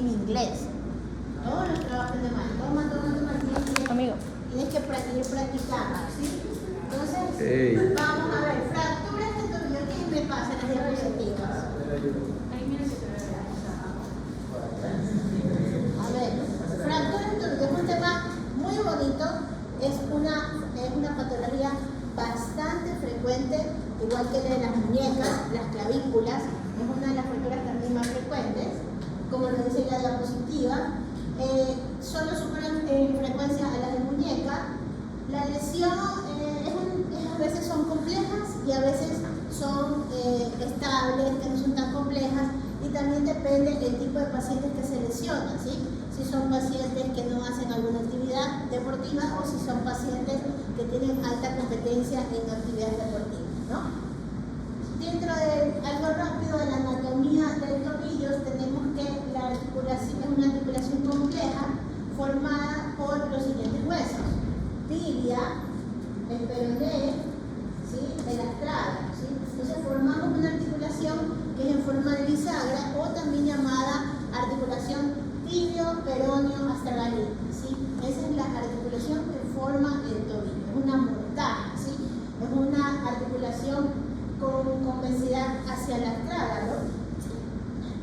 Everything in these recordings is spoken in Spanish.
en inglés. Todos los trabajos de mano. Toma. Amigo. Tienes que ir practicando, ¿sí? Entonces, vamos a ver, fracturas de tobillo. ¿Qué me pasa en las diapositivas? A ver, fracturas de tobillo es un tema muy bonito. Es una patología bastante frecuente, igual que la de las muñecas, las clavículas. Es una de las fracturas también más frecuentes, como lo dice la diapositiva. Solo superan en frecuencia a la de muñeca. La lesión a veces son complejas y a veces son estables, que no son tan complejas, y también depende del tipo de pacientes que se lesionan, ¿sí? Si son pacientes que no hacen alguna actividad deportiva o si son pacientes que tienen alta competencia en actividades deportivas, ¿no? Dentro de algo rápido de la anatomía del tobillo, tenemos que la articulación es una articulación compleja formada por los siguientes huesos: tibia, el peroné, ¿sí?, el astral, ¿sí? Entonces formamos una articulación que es en forma de bisagra, o también llamada articulación tibio-peroneo-astragalino, ¿sí? Esa es la articulación que forma el tobillo, es una montaña, ¿sí? Es una articulación con densidad hacia la astrágalo,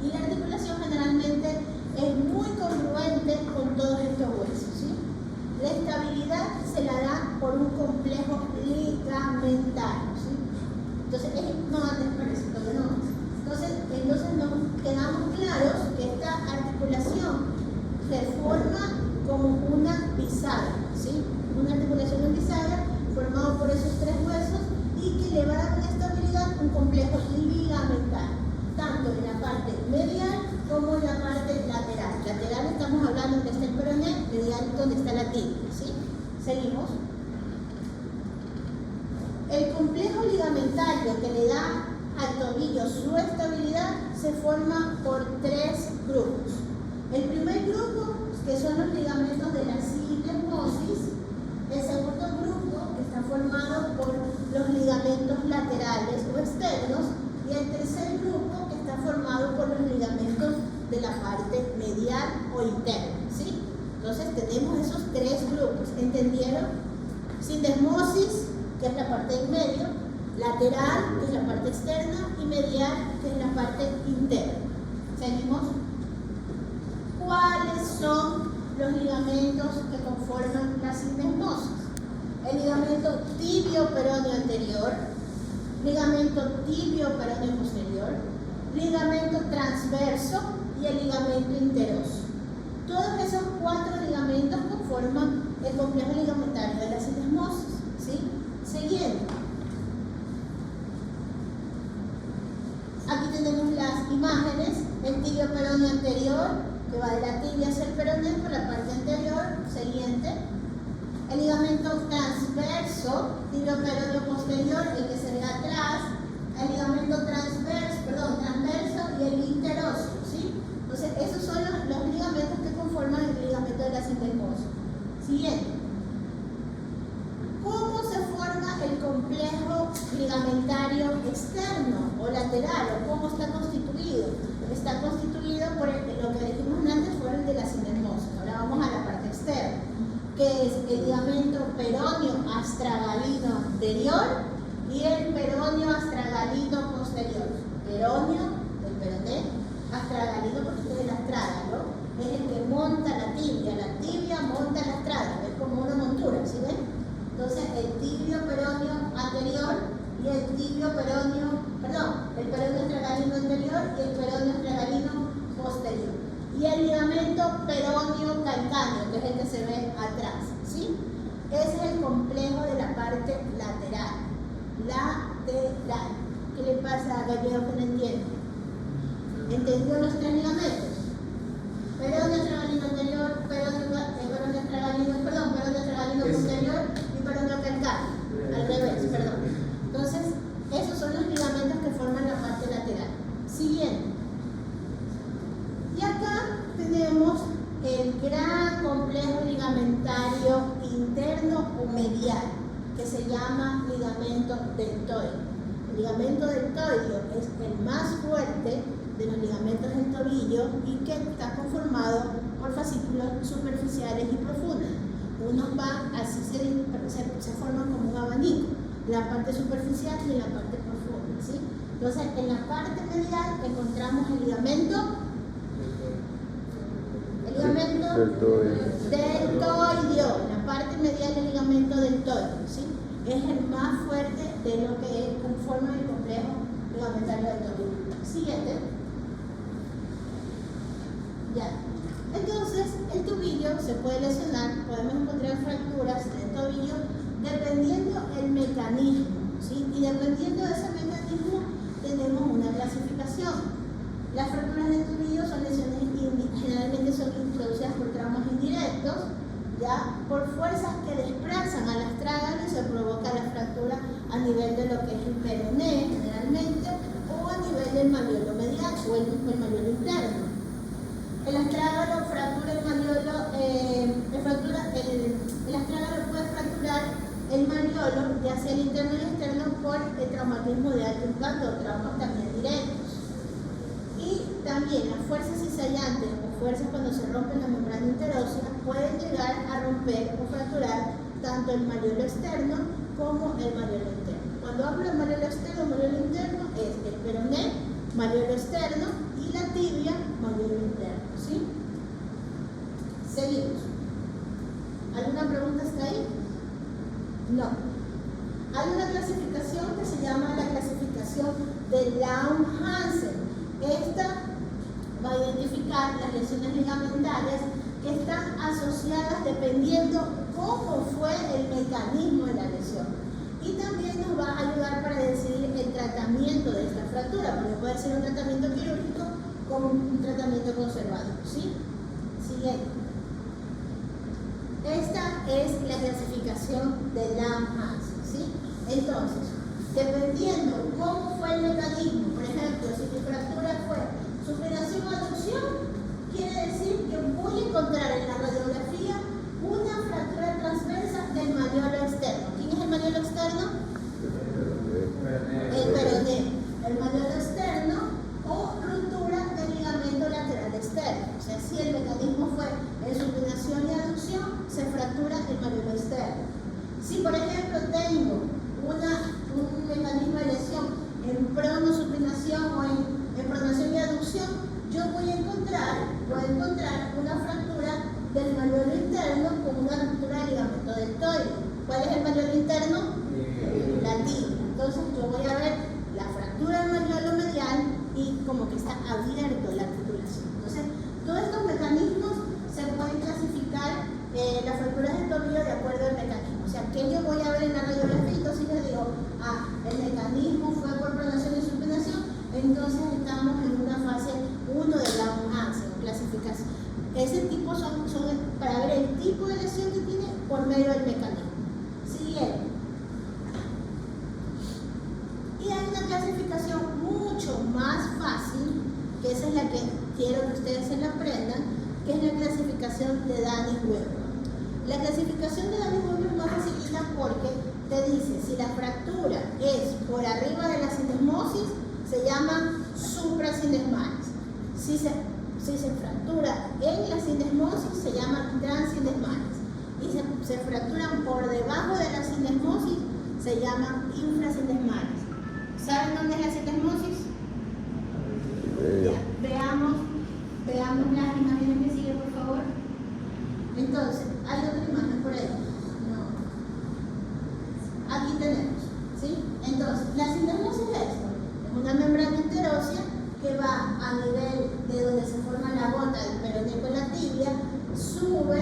y la articulación generalmente es muy congruente con todos estos huesos, ¿sí? La estabilidad se la da por un complejo ligamentario, ¿sí? Entonces nos quedamos claros que esta articulación se forma como una bisagra, ¿sí? Una articulación en bisagra formada por esos tres huesos, y que le va a dar una estabilidad, un complejo ligamentario, tanto en la parte medial como en la parte lateral. Lateral estamos hablando donde está el peroné, medial donde está la tibia, ¿sí? Seguimos. El complejo ligamentario que le da al tobillo su estabilidad se forma por tres grupos. El primer grupo, que son los ligamentos de la sinesmosis. El segundo grupo está formado por los ligamentos laterales o externos, y el tercer grupo que está formado por los ligamentos de la parte medial o interna, ¿sí? Entonces tenemos esos tres grupos, ¿entendieron? Sinesmosis, que es la parte del medio; lateral, que es la parte externa; y medial, que es la parte interna. ¿Seguimos? ¿Cuáles son los ligamentos que conforman la sinesmosis? El ligamento tibio-peroneo anterior, ligamento tibio-peroneo posterior, ligamento transverso y el ligamento interoso. Todos esos cuatro ligamentos conforman el complejo ligamentario de la sinesmosis, ¿sí? Siguiendo. Aquí tenemos las imágenes: el tibio-peroneo anterior, que va de la tibia hacia el peroné por la parte anterior. Siguiente. El ligamento transverso, tibio-peroneo posterior, el que se ve atrás. El ligamento transverso y el interoso, ¿sí? Entonces, esos son los ligamentos que conforman el ligamento de la sinesmosis. Siguiente. ¿Cómo se forma el complejo ligamentario externo o lateral, o cómo está constituido? Está constituido por lo que dijimos antes, fue el de la sinesmosis. Ahora vamos a la parte externa, que es el ligamento peroneo astragalino anterior y el peroneo astragalino posterior. Peroneo, el peroné; astragalino, porque este es el astrágalo, es el que monta la tibia monta la astrágalo, es como una montura, ¿sí ven? Entonces, el tibio-peroneo anterior y el peroneo astragalino anterior y el peroneo astragalino posterior. Y el ligamento peroneo calcáneo, que es el que se ve atrás, ¿sí? Ese es el complejo de la parte lateral. Lateral. ¿Qué le pasa a Gallego que no entiende? ¿Entendió los tres ligamentos? Peroneo astragalino anterior, peroneo astragalino posterior y peroneo calcáneo. Al revés, perdón. Entonces, esos son los ligamentos que forman la parte lateral. Siguiente. Y acá tenemos el gran complejo ligamentario interno o medial, que se llama ligamento deltoide. El ligamento deltoide es el más fuerte de los ligamentos del tobillo y que está conformado superficiales y profundas. Unos van, así se forman como un abanico, la parte superficial y la parte profunda, ¿sí? Entonces, en la parte medial encontramos el ligamento deltoideo, en la parte medial el ligamento deltoideo, ¿sí? Es el más fuerte de lo que conforma el complejo ligamentario deltoideo. Siguiente. Ya. Entonces, el tobillo se puede lesionar, podemos encontrar fracturas del tobillo dependiendo el mecanismo, ¿sí? Y dependiendo de ese mecanismo tenemos una clasificación. Las fracturas del tobillo son lesiones generalmente son introducidas por traumas indirectos, ya por fuerzas que desplazan al astrágalo y se provoca la fractura a nivel de lo que es el peroné generalmente o a nivel del malleolo medial o el malleolo interno. El astrágalo fractura el malleolo, el astrágalo puede fracturar el malleolo, ya sea el interno y el externo, por el traumatismo de alto impacto o traumas también directos. Y también las fuerzas cizallantes o fuerzas cuando se rompe la membrana interósea pueden llegar a romper o fracturar tanto el malleolo externo como el malleolo interno. Cuando hablo de malleolo externo o malleolo interno es el peroné, malleolo externo, y la tibia, malleolo interno, ¿sí? Seguimos. ¿Alguna pregunta hasta ahí? No. Hay una clasificación que se llama la clasificación de Lange-Hansen. Esta va a identificar las lesiones ligamentarias que están asociadas dependiendo cómo fue el mecanismo de la lesión. Y también nos va a ayudar para decidir el tratamiento de esta fractura, porque puede ser un tratamiento quirúrgico como un tratamiento conservador, ¿sí? Siguiente. Esta es la clasificación de Lange-Hansen, ¿sí? Entonces, dependiendo cómo fue el mecanismo, por ejemplo, si mi fractura fue supinación o aducción, quiere decir que voy a encontrar en la radiografía una fractura transversa del malleolo externo. ¿Quién es el malleolo externo? El peroné. El malleolo externo o ruptura del ligamento lateral externo. O sea, si el mecanismo fue en supinación y aducción, se fractura el malleolo externo. Si, por ejemplo, tengo un mecanismo de lesión en pronosupinación o en pronación y aducción, yo voy a encontrar una fractura del malleolo interno con una ruptura del ligamento deltoide. ¿Cuál es el malleolo interno? La tibia. Entonces yo voy a ver la fractura del malleolo medial y como que está abierto la articulación. Entonces, todos estos mecanismos se pueden clasificar las fracturas del tobillo de acuerdo al mecanismo. O sea, que yo voy a ver en la radiografía, entonces yo digo, el mecanismo fue por pronación y supinación, entonces estamos en una fase 1 de Lange-Hansen, clasificación. Ese tipo son para ver el tipo de lesión que tiene por medio del mecanismo. Siguiente. Y hay una clasificación mucho más fácil, que esa es la que quiero que ustedes se la aprendan, que es la clasificación de Danis-Weber. La clasificación de Danis-Weber es más facilita porque te dice si la fractura es por arriba de la sindesmosis, se llaman suprasindesmales. Si se fractura en la sindesmosis, se llaman transindesmales. Y se fracturan por debajo de la sindesmosis, se llaman infrasindesmales. ¿Saben dónde es la sindesmosis? Ya, veamos las imágenes que siguen, por favor. Entonces, ¿hay otra imagen por ahí? No. Aquí tenemos, ¿sí? Entonces, la sindesmosis es esto. Es una membrana interósea que va a nivel de donde se forma la gota del peroné con la tibia, sube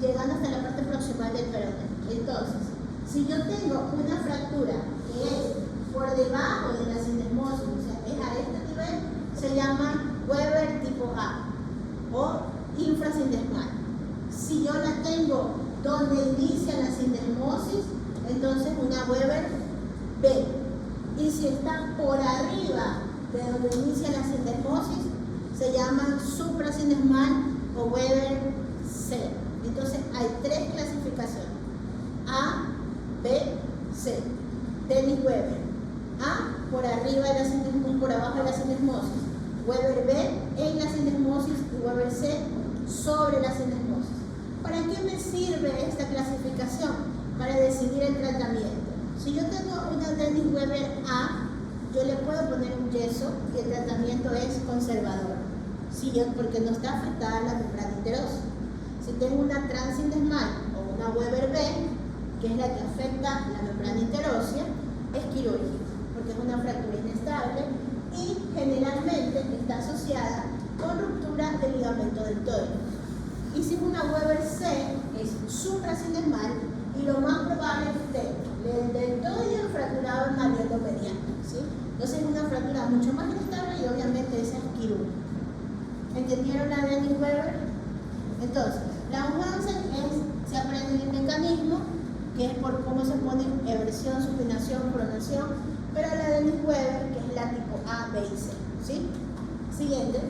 llegando hasta la parte proximal del peroné. Entonces, si yo tengo una fractura que es por debajo de la sindesmosis, o sea, es a este nivel, se llama Weber tipo A o infrasindesmal. Si yo la tengo donde inicia la sindesmosis, entonces una Weber B. Y si está por arriba de donde inicia la sindesmosis, se llama suprasindesmal o Weber C. Entonces hay tres clasificaciones: A, B, C. Danis-Weber. A, por arriba de la sindesmosis, por abajo de la sindesmosis. Weber B en la sindesmosis y Weber C sobre la sindesmosis. ¿Para qué me sirve esta clasificación? Para decidir el tratamiento. Si yo tengo una Dennis Weber A, yo le puedo poner un yeso y el tratamiento es conservador, ¿sí? Porque no está afectada la membrana interosa. Si tengo una transindesmal o una Weber B, que es la que afecta la membrana interósea, es quirúrgica, porque es una fractura inestable y generalmente está asociada con ruptura del ligamento deltoide. Y si es una Weber C, es suprasindesmal y lo más probable es que el deltoide fracturado en marielo mediano, ¿sí? Entonces es una fractura mucho más inestable y obviamente esa es quirúrgica. ¿Entendieron la Dennis Weber? Entonces, la Hansen se aprende el mecanismo, que es por cómo se pone eversión, supinación, pronación, pero la Dennis Weber, que es la tipo A, B y C, ¿sí? Siguiente,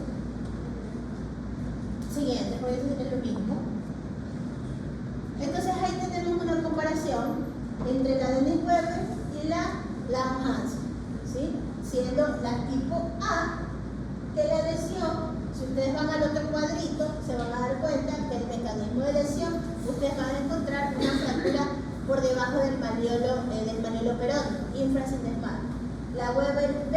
voy a decir lo mismo. Entonces ahí tenemos una comparación entre la Dennis Weber y la Hansen, ¿sí? Siendo la tipo A, que la lesión, si ustedes van al otro cuadrito, se van a dar cuenta que el mecanismo de lesión, ustedes van a encontrar una fractura por debajo del maniolo peróneo, infrasindesmal. La Weber B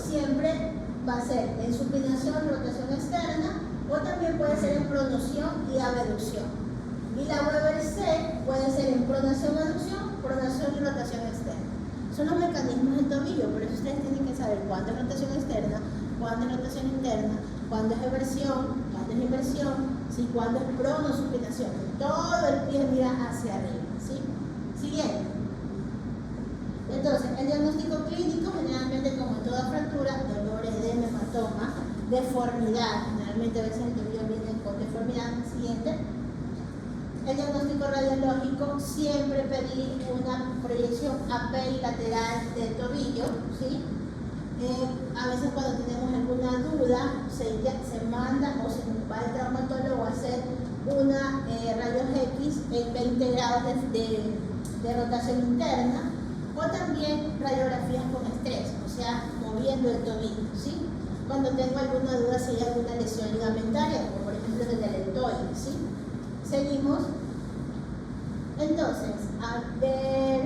siempre va a ser en supinación, rotación externa, o también puede ser en pronación y abducción. Y la Weber C puede ser en pronación, aducción, pronación y rotación externa. Son los mecanismos del tobillo, por eso ustedes tienen que saber cuándo es rotación externa, cuándo es rotación interna, cuándo es eversión, cuándo es inversión, ¿sí? Cuándo es pronosupinación. Todo el pie mira hacia arriba, ¿sí? Siguiente. Entonces, el diagnóstico clínico, generalmente como en toda fractura, dolor, edema, hematoma, deformidad, generalmente a veces el tobillo viene con deformidad. Siguiente. El diagnóstico radiológico, siempre pedir una proyección aperilateral del tobillo, ¿sí? A veces cuando tenemos alguna duda, se manda o se va al traumatólogo a hacer una rayos X en 20 grados de rotación interna, o también radiografías con estrés, o sea, moviendo el tobillo, ¿sí? Cuando tengo alguna duda si hay alguna lesión ligamentaria, como por ejemplo del deltoide, ¿sí? Seguimos. Entonces, a ver,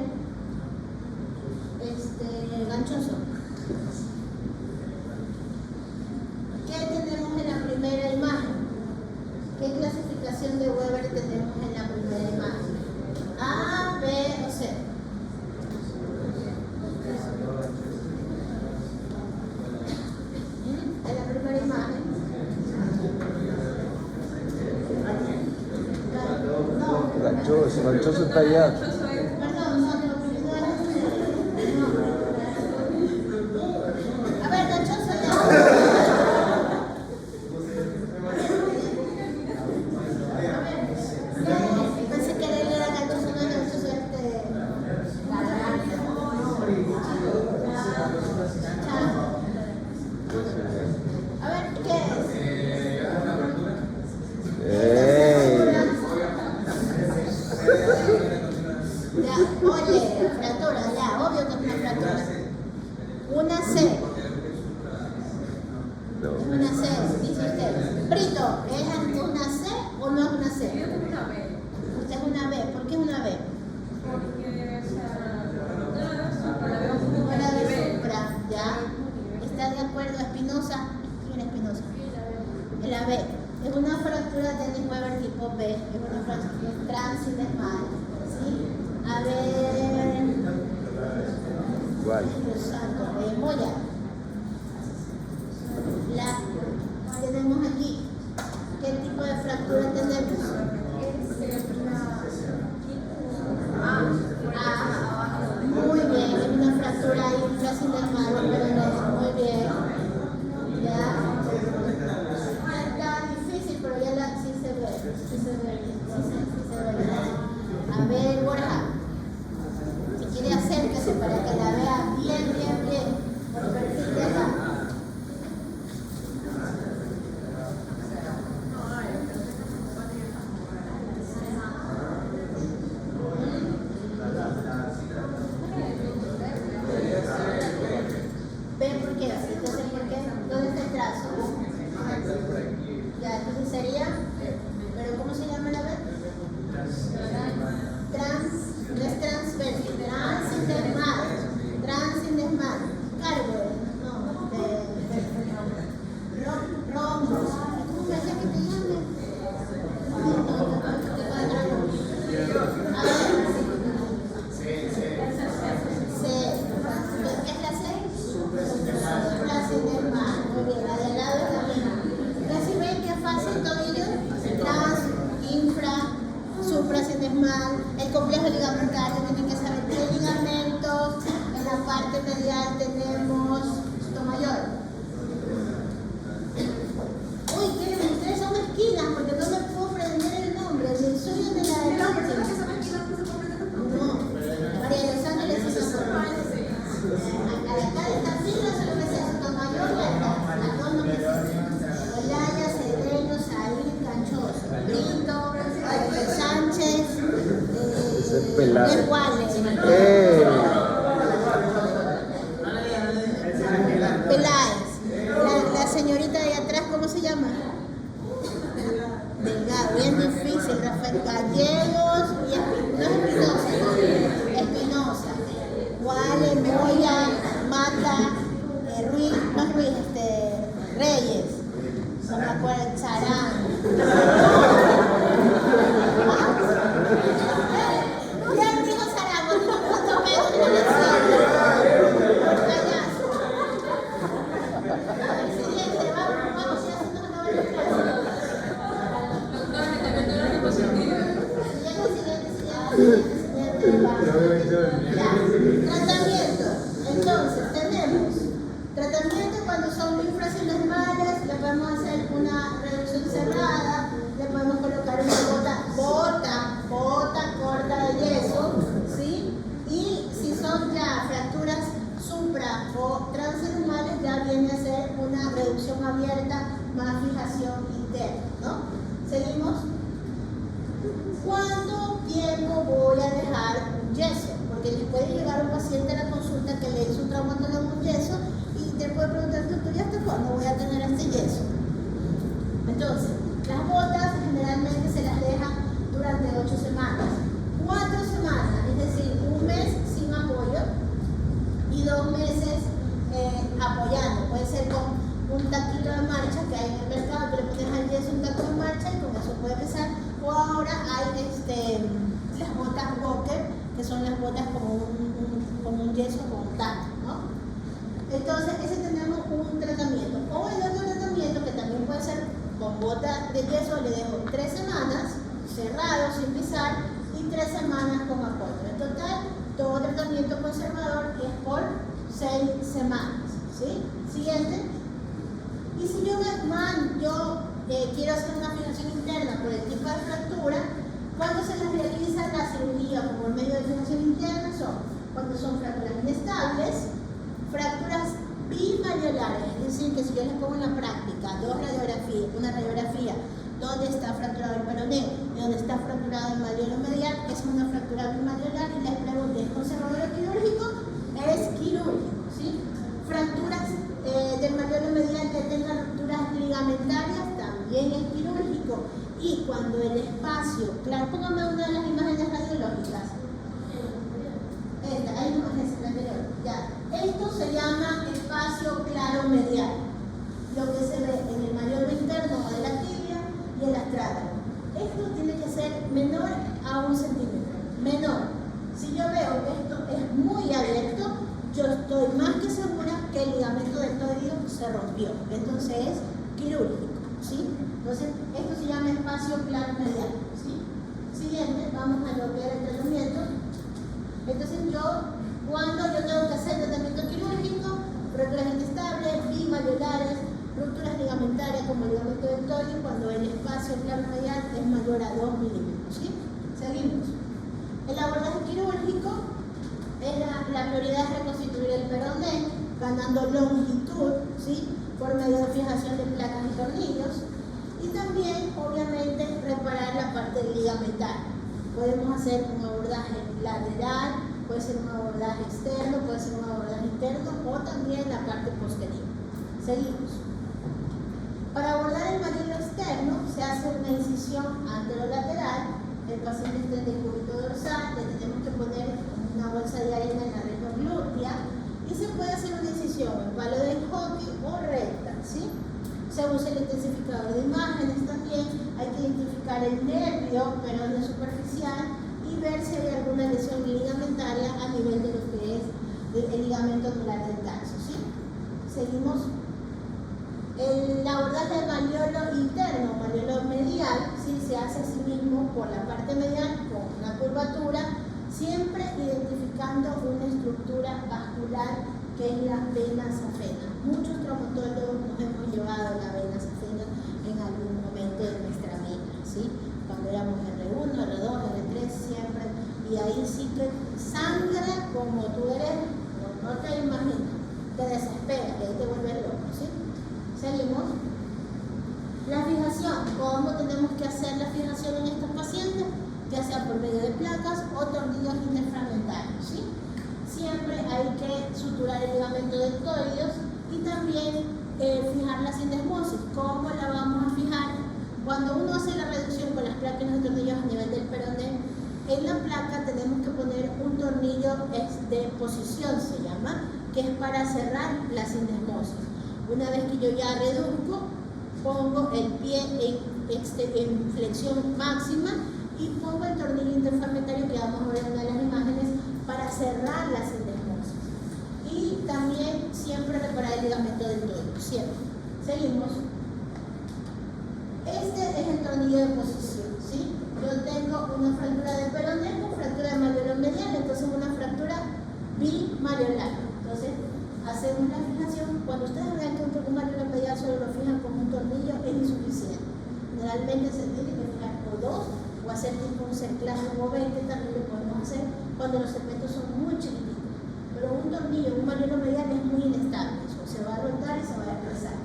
ganchoso. ¿Qué tenemos en la primera imagen? ¿Qué clasificación de Weber tenemos en la primera imagen? A, B o C. En la primera imagen. Ganchoso está allá. Perdón, no. A ver, ganchoso ya. Pensé que él era ganchoso, no ganchoso A ver, ¿qué es? Ya, oye, fractura, ya, obvio que es una fractura. Una C. Una C, dice usted. Brito, ¿es una C o no es una C? Yo tengo una B. Usted es una B. ¿Por qué es una B? Porque, o sea, no la veo como No la de nivel. supra, ¿ya? ¿Está de acuerdo Espinosa? ¿Quién es Espinosa? En la B. Es una fractura de Dennis Weber tipo B. Es una fractura transindesmal. ¿Sí? A ver. Igual. Dios santo, Moya. Tenemos aquí. ¿Qué tipo de fractura tenemos? Muy bien, es una fractura infrasindesmal, pero no, muy bien. Ya. Está difícil, pero ya sí se ve. Sí se ve bien. Sí se ve bien. A ver, Borja. Si quiere acérquese para que la vea bien. Porque el complejo ligamentario, tienen que saber qué ligamentos. En la parte medial tenemos sotomayor. Uy, ¿qué? Ustedes son esquinas porque no me puedo aprender el nombre. El suyo de la delante. No, María de los Ángeles y sotomayor. A la cara de Camila solo me sé sotomayor y a todos no me sé. Olaya, Cedreño, Saín, Canchoso, Brito, Sánchez, Juárez. Peláez. La señorita de atrás, ¿cómo se llama? Delgado, bien difícil. Rafael Gallegos y Espinosa. Guale, Moya, Mata, Ruiz, no es Ruiz, Reyes. No me acuerdo, Charán. Ya digo Charán, porque no puedo ver en la siguiente, vamos, ya se nos acaba el plazo. Tratamiento. Entonces, tenemos tratamiento cuando son linfras inermales, le podemos hacer una reducción cerrada, le podemos colocar una bota corta de yeso, ¿sí? Y si son ya fracturas supra o transdermales, ya viene a ser una reducción abierta más fijación interna, ¿no? Seguimos. ¿Cuánto tiempo voy a dejar un yeso? Porque le puede llegar un paciente a la consulta que le hizo un traumatólogo un yeso y te puede preguntar, doctor, ¿y hasta cuándo voy a tener este yeso? Entonces, las botas generalmente se las deja durante 8 semanas. 4 semanas, es decir, un mes sin apoyo y 2 meses apoyando. Puede ser con un taquito de marcha que hay en el mercado, que le pones al yeso un taco de marcha y con eso puede empezar. O ahora hay las botas Walker, que son las botas como un yeso con un taco, ¿no? Entonces, ese tenemos un tratamiento. O el otro tratamiento, que también puede ser con bota de yeso, le dejo 3 semanas, cerrado, sin pisar, y 3 semanas con apoyo. En total, todo tratamiento conservador es por 6 semanas, ¿sí? Siguiente. Y si yo quiero hacer una fijación interna por el tipo de fractura, cuando se les realiza la cirugía como medio de fijación interna cuando son fracturas inestables, fracturas bimariolares, es decir, que si yo les pongo en la práctica una radiografía donde está fracturado el peroné y donde está fracturado el malleolo medial, es una fractura bimariolar y les pregunto, ¿es conservador o quirúrgico? Es quirúrgico, ¿sí? Fracturas del malleolo medial que tengan rupturas ligamentarias también es quirúrgico. Y cuando el espacio, claro, póngame una de las imágenes radiológicas. Esta, hay imágenes en la anterior. Ya. Esto se llama espacio claro medial. Lo que se ve en el malleolo interno de la tibia y el astrágalo. Esto tiene que ser menor a 1 centímetro. Menor. Si yo veo que esto es muy abierto, yo estoy más que segura que el ligamento deltoideo se rompió. Entonces es quirúrgico, ¿sí? Entonces, esto se llama espacio claro medial, ¿sí? Siguiente, vamos a lo que era el tratamiento. Entonces, cuando yo tengo que hacer tratamiento quirúrgico, fracturas inestables, bimariolares, rupturas ligamentarias como el ligamento deltoideo, cuando el espacio claro medial es mayor a 2 milímetros, ¿sí? Seguimos. El abordaje quirúrgico, la prioridad es reconstituir el peroné, ganando longitud, ¿sí? Por medio de fijación de placas y tornillos. Y también, obviamente, reparar la parte ligamentaria. Podemos hacer un abordaje lateral, puede ser un abordaje externo, puede ser un abordaje interno o también la parte posterior. Seguimos. Para abordar el malleolo externo se hace una incisión anterolateral. El paciente está en el cúbito dorsal, le tenemos que poner una bolsa de arena en la región glútea y se puede hacer una incisión en palo de hockey o recta, ¿sí? Se usa el intensificador de imágenes también, hay que identificar el nervio peroneo superficial y ver si hay alguna lesión ligamentaria a nivel de lo que es el ligamento anular del calcio, ¿sí? Seguimos. El abordaje del malleolo interno, malleolo medial, ¿sí? Se hace a sí mismo por la parte medial con una curvatura, siempre identificando una estructura vascular que es la vena safena. Muchos traumatólogos nos hemos llevado la vena safena en algún momento de nuestra vida, ¿sí? Cuando éramos R1, R2, R3, siempre, y ahí sí que sangra como tú eres, no te imaginas, te desespera, y ahí te vuelves loco, ¿sí? Seguimos. La fijación, ¿cómo tenemos que hacer la fijación en estos pacientes? Ya sea por medio de placas o tornillos interfragmentarios, ¿sí? Siempre hay que suturar el ligamento deltoides y también fijar la sindesmosis. ¿Cómo la vamos a fijar? Cuando uno hace la reducción con las placas de tornillos a nivel del peroné, en la placa tenemos que poner un tornillo de posición, se llama, que es para cerrar la sindesmosis. Una vez que yo ya reduzco, pongo el pie en flexión máxima y pongo el tornillo interfragmentario que vamos a ver en una de las imágenes para cerrar la sindesmosis. Y también siempre reparar el ligamento deltoide, siempre. Seguimos. Este es el tornillo de posición, ¿sí? Yo tengo una fractura de peroné con fractura de malleolo medial, entonces una fractura bimalleolar. Entonces, hacemos la fijación. Cuando ustedes vean que un malleolo medial solo lo fijan con un tornillo, es insuficiente. Generalmente se tiene que fijar o dos, o hacer tipo un cerclaje o 20, también lo podemos hacer cuando los segmentos son muy chiquititos. Pero un tornillo, un malleolo medial es muy inestable, eso se va a rotar y se va a desplazar.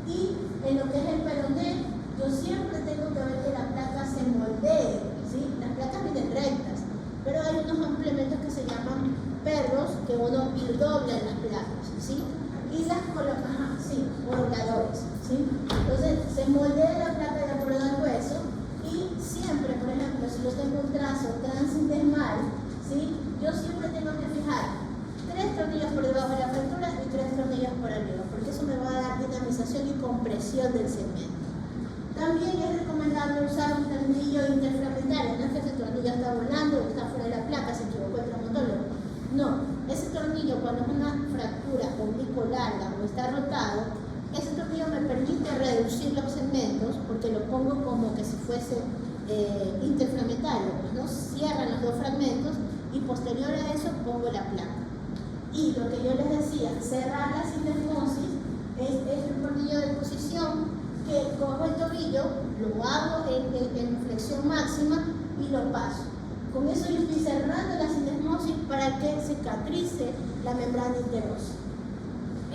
Y en lo que es el peroné, yo siempre tengo que ver que la placa se moldee, ¿sí? Las placas vienen rectas, pero hay unos implementos que se llaman perros que uno dobla en las placas, ¿sí? Y las coloca, sí, o dobladores, ¿sí? Entonces se moldea la placa de acuerdo al hueso y siempre, por ejemplo, si yo tengo un trazo transindesmal, ¿sí? Yo siempre tengo que fijar 3 tornillos por debajo de la fractura y 3 tornillos por arriba, porque eso me va a dar dinamización y compresión del segmento. También es recomendable usar un tornillo interfragmentario. No es que ese tornillo está volando o está fuera de la placa, se equivocó el traumatólogo. No, ese tornillo cuando es una fractura oblicuo larga o está rotado, ese tornillo me permite reducir los segmentos porque lo pongo como que si fuese interfragmentario, pues, ¿no? Cierran los dos fragmentos y posterior a eso pongo la placa. Y lo que yo les decía, cerrar la sindesmosis es el tornillo de posición que cojo el tobillo, lo hago en flexión máxima y lo paso. Con eso yo estoy cerrando la sindesmosis para que cicatrice la membrana interósea.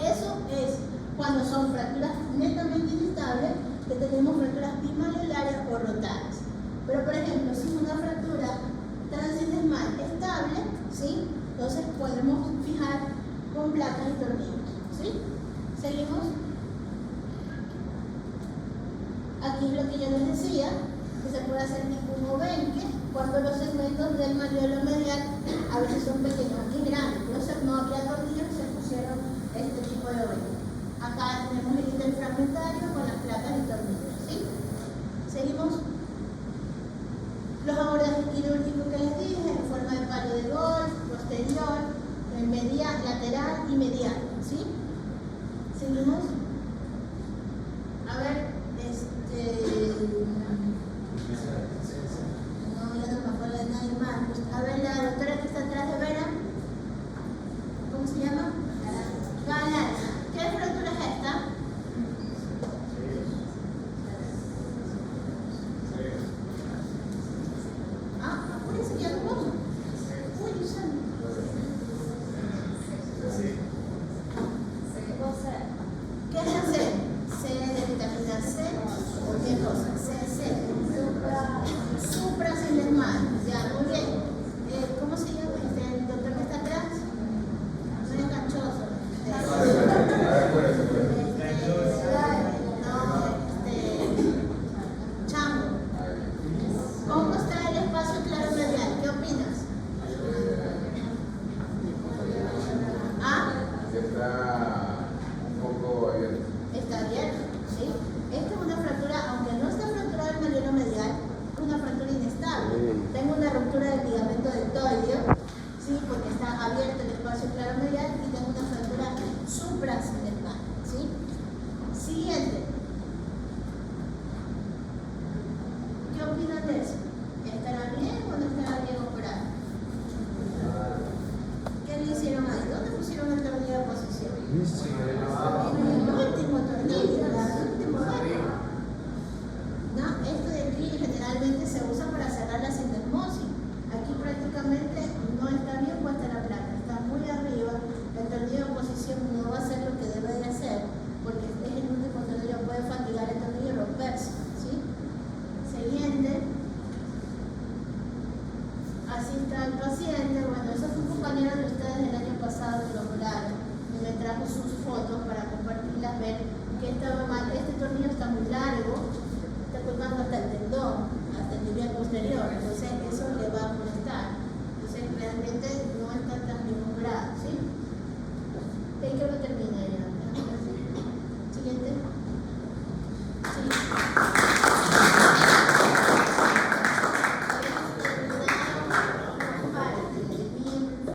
Eso es cuando son fracturas netamente inestables, que tenemos fracturas bimalleolares o rotadas. Pero por ejemplo, si es una fractura transindesmal estable, ¿sí? Entonces podemos fijar con placas y tornillos, ¿sí? Seguimos. Aquí es lo que yo les decía, que se puede hacer tipo un obenque cuando los segmentos del malleolo medial a veces son pequeños, aquí grandes, no había tornillos, se pusieron este tipo de obenque. Acá tenemos el interfragmentario con las placas y tornillos, ¿sí? Seguimos. Los abordajes quirúrgicos que les dije, en forma de palo de golf, posterior, medial, lateral y medial, ¿sí? Seguimos. A ver. No, yo no me acuerdo de nadie más. A ver, la doctora que está atrás de Vera, ¿cómo se llama? Galán. ¿Qué fractura es esta? Apúrense que ya no puedo. Uy, Susana. ¿Qué normalmente se usa para cerrar la sindesmosis. Aquí prácticamente no está bien puesta la placa, está muy arriba, el tornillo de posición no va a hacer lo que debe de hacer, porque es el único tornillo que puede fatigar el tornillo y romperse, ¿sí? Siguiente. Así está el paso